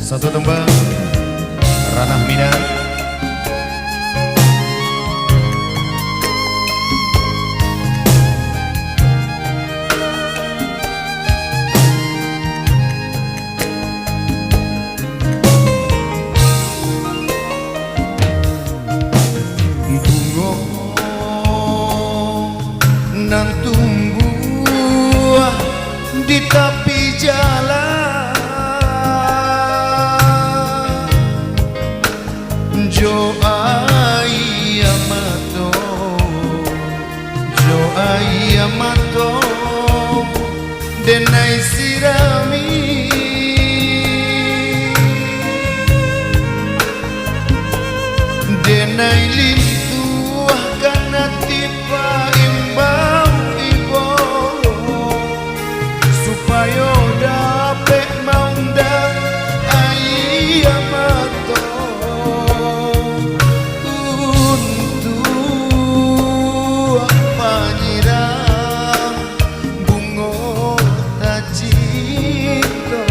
Satu tembang ranah minat. Bunga nan tumbuh di tepi jalan, jo ayamato, jo ayamato, denai sirami, denai lintuah karena tiba imbang ibo, supaya dapat maundang ayamato untuk panyiram bunga tajito.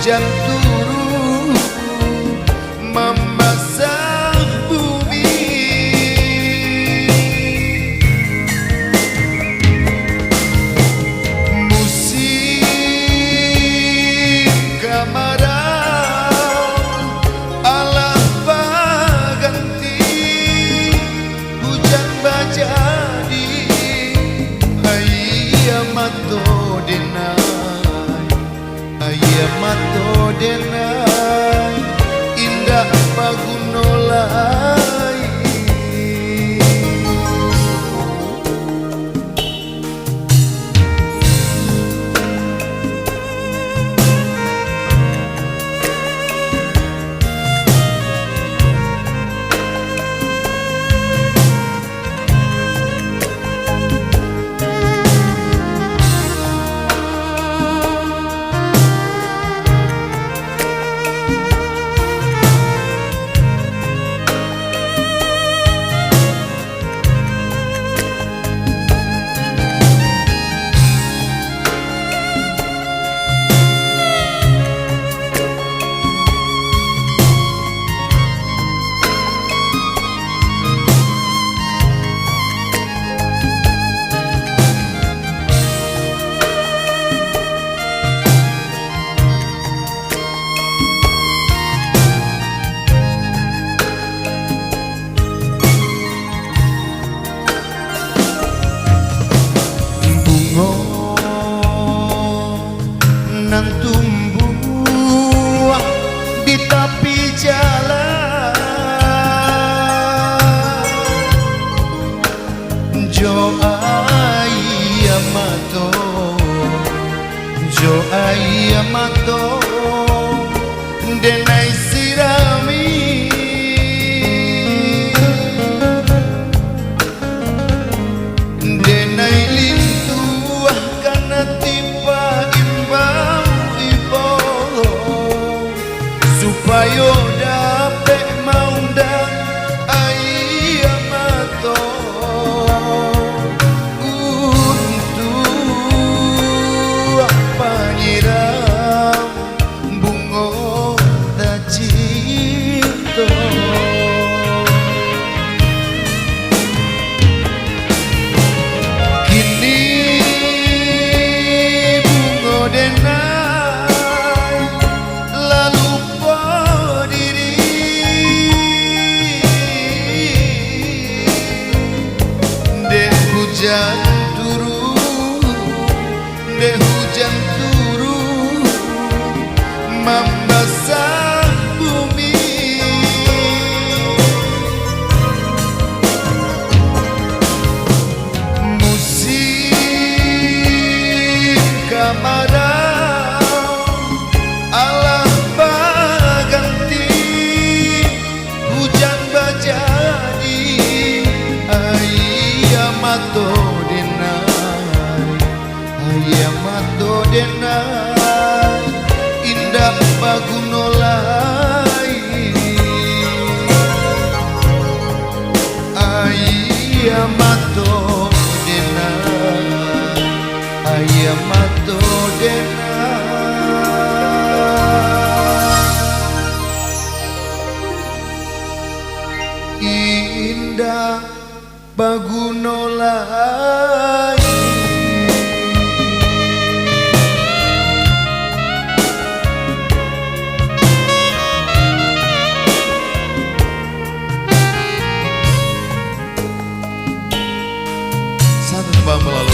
Hujan turun membasah bumi, musim kemarau alah berganti, hujan bajadi ayamato denai, ayamato denai indah pagunolai. Nan tumbuh di tepi jalan, jo ayamato, jo ayamato, denai sirami, denai lintuah karena tiba imbang ibo, supaya dapat maundang ayamato untuk panyiram bunga tajito. Kini bunga denai lalu diri, deh hujan turun, deh hujan turun membasah bumi, musim kemarau alah berganti, hujan bajadi ayamato mato dena, ayam mato dena. Indah bagunolai Satu mbak melalui